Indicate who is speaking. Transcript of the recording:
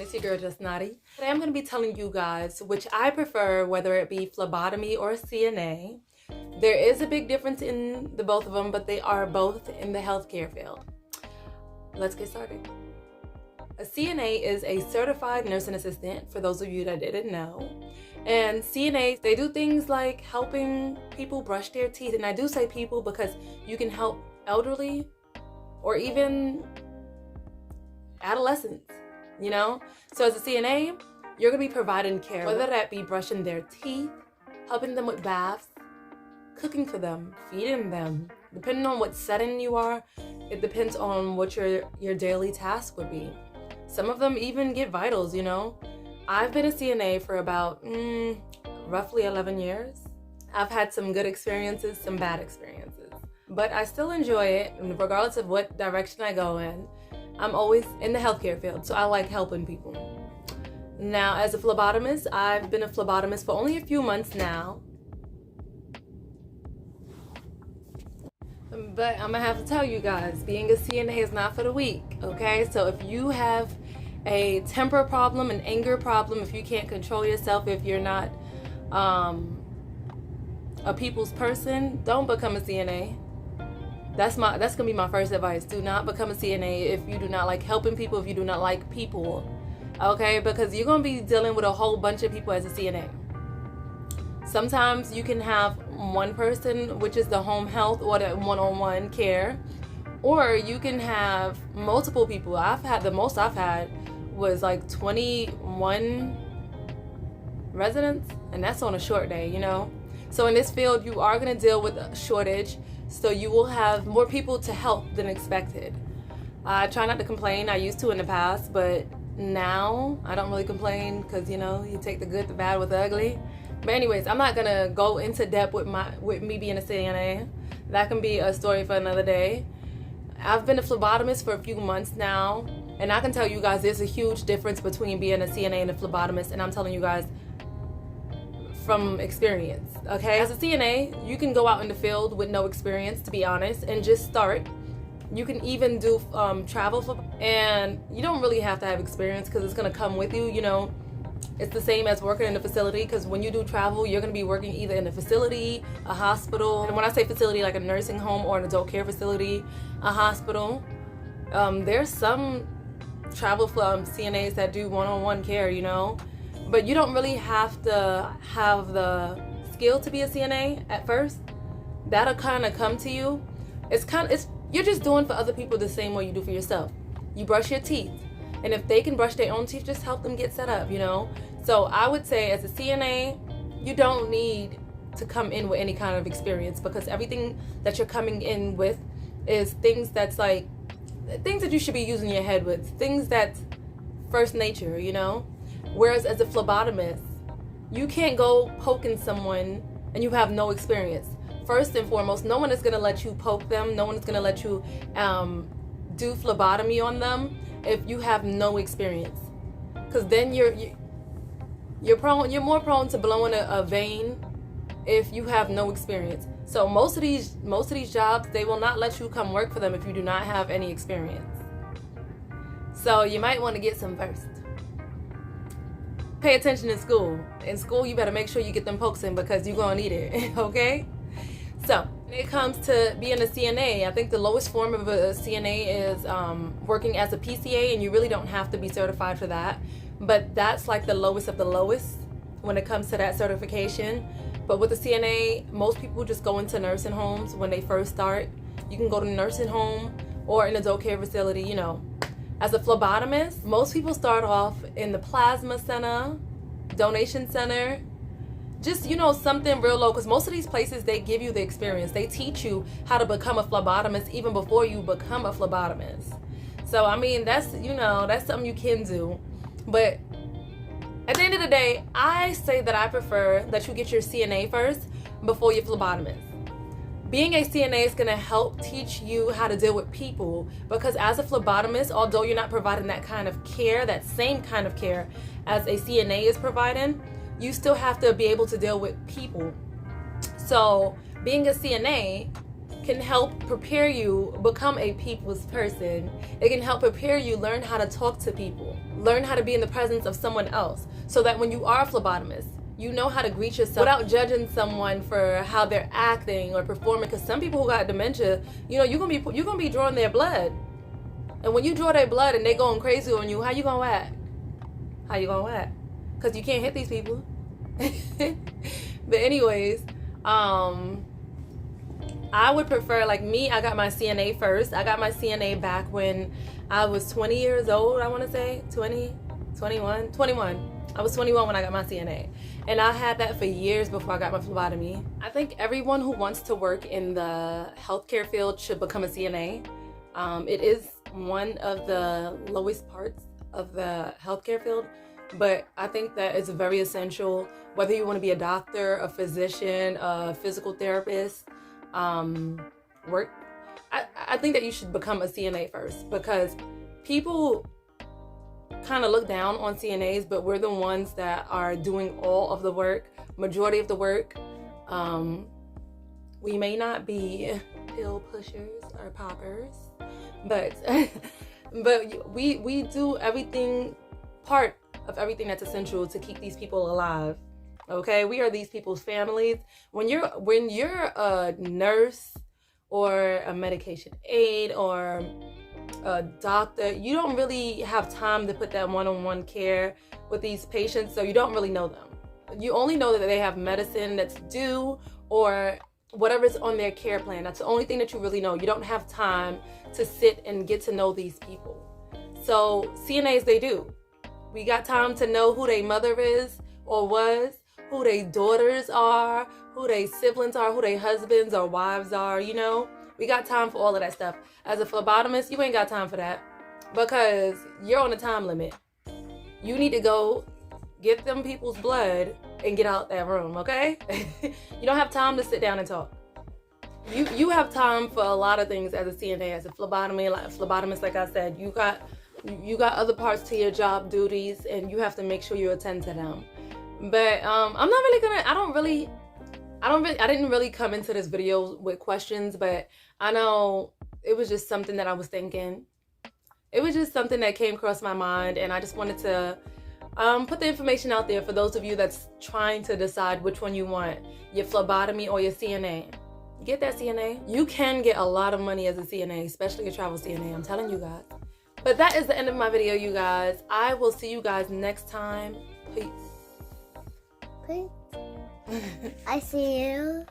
Speaker 1: It's your girl Jessknotty. Today I'm going to be telling you guys which I prefer, whether it be phlebotomy or CNA. There is a big difference in the both of them, but they are both in the healthcare field. Let's get started. A CNA is a certified nursing assistant, for those of you that didn't know. And CNAs, they do things like helping people brush their teeth. And I do say people because you can help elderly or even adolescents, you know? So as a CNA, you're gonna be providing care, whether that be brushing their teeth, helping them with baths, cooking for them, feeding them. Depending on what setting you are, it depends on what your daily task would be. Some of them even get vitals, you know? I've been a CNA for about roughly 11 years. I've had some good experiences, some bad experiences, but I still enjoy it, and regardless of what direction I go in. I'm always in the healthcare field, so I like helping people. Now, as a phlebotomist, I've been a phlebotomist for only a few months now. But I'm gonna have to tell you guys, being a CNA is not for the weak, okay? So if you have a temper problem, an anger problem, if you can't control yourself, if you're not a people's person, don't become a CNA. That's gonna be my first advice. Do not become a CNA if you do not like helping people, if you do not like people, okay? Because you're gonna be dealing with a whole bunch of people as a CNA. Sometimes you can have one person, which is the home health or the one-on-one care, or you can have multiple people. The most I've had was like 21 residents, and that's on a short day, you know? So in this field, you are gonna deal with a shortage, so you will have more people to help than expected. I try not to complain. I used to in the past, but now I don't really complain because, you know, you take the good, the bad with the ugly. But anyways, I'm not gonna go into depth with me being a CNA. That can be a story for another day. I've been a phlebotomist for a few months now, and I can tell you guys there's a huge difference between being a CNA and a phlebotomist, and I'm telling you guys from experience, okay? As a CNA, you can go out in the field with no experience, to be honest, and just start. You can even do travel, and you don't really have to have experience because it's gonna come with you, you know. It's the same as working in a facility, because when you do travel, you're going to be working either in a facility, a hospital. And when I say facility, like a nursing home or an adult care facility, a hospital. There's some travel CNAs that do one-on-one care, you know. But you don't really have to have the skill to be a CNA at first. That'll kind of come to you. You're just doing for other people the same way you do for yourself. You brush your teeth. And if they can brush their own teeth, just help them get set up, you know? So I would say as a CNA, you don't need to come in with any kind of experience, because everything that you're coming in with is things that you should be using your head with, things that's first nature, you know? Whereas as a phlebotomist, you can't go poking someone and you have no experience. First and foremost, no one is gonna let you poke them. No one is gonna let you do phlebotomy on them if you have no experience, because then you're more prone to blowing a vein if you have no experience. So most of these jobs, they will not let you come work for them if you do not have any experience. So you might want to get some first. Pay attention in school. In school, you better make sure you get them pokes in, because you're gonna need it. Okay? So when it comes to being a CNA, I think the lowest form of a CNA is working as a PCA, and you really don't have to be certified for that. But that's like the lowest of the lowest when it comes to that certification. But with a CNA, most people just go into nursing homes when they first start. You can go to a nursing home or an adult care facility, you know. As a phlebotomist, most people start off in the plasma center, donation center, just, you know, something real low, because most of these places, they give you the experience. They teach you how to become a phlebotomist even before you become a phlebotomist. So, I mean, that's, you know, that's something you can do. But at the end of the day, I say that I prefer that you get your CNA first before your phlebotomist. Being a CNA is going to help teach you how to deal with people, because as a phlebotomist, although you're not providing that kind of care, that same kind of care as a CNA is providing, you still have to be able to deal with people. So being a CNA can help prepare you become a people's person. It can help prepare you learn how to talk to people, learn how to be in the presence of someone else, so that when you are a phlebotomist, you know how to greet yourself without judging someone for how they're acting or performing. Because some people who got dementia, you know, you're gonna be drawing their blood, and when you draw their blood and they going crazy on you, how you gonna act? How you gonna act? Because you can't hit these people. But anyways, I would prefer, like me, I got my CNA first. I got my CNA back when I was 20 years old, I want to say. 21. I was 21 when I got my CNA. And I had that for years before I got my phlebotomy. I think everyone who wants to work in the healthcare field should become a CNA. It is one of the lowest parts of the healthcare field, but I think that it's very essential, whether you want to be a doctor, a physician, a physical therapist, I think that you should become a CNA first, because people kind of look down on CNAs, but we're the ones that are doing all of the work, majority of the work. We may not be pill pushers or poppers, but we do everything, part of everything that's essential to keep these people alive. Okay, we are these people's families. When you're a nurse or a medication aide or a doctor, you don't really have time to put that one-on-one care with these patients, so you don't really know them. You only know that they have medicine that's due or whatever's on their care plan. That's the only thing that you really know. You don't have time to sit and get to know these people. So CNAs, they do. We got time to know who their mother is or was, who their daughters are, who their siblings are, who their husbands or wives are, you know? We got time for all of that stuff. As a phlebotomist, you ain't got time for that, because you're on a time limit. You need to go get them people's blood and get out that room, okay? You don't have time to sit down and talk. You have time for a lot of things as a CNA, as a phlebotomist, like I said. You got other parts to your job duties, and you have to make sure you attend to them. But I didn't really come into this video with questions, but I know it was just something that I was thinking. It was just something that came across my mind, and I just wanted to put the information out there for those of you that's trying to decide which one you want, your phlebotomy or your CNA. Get that CNA. You can get a lot of money as a CNA, especially a travel CNA, I'm telling you guys. But that is the end of my video, you guys. I will see you guys next time. Peace.
Speaker 2: I see you.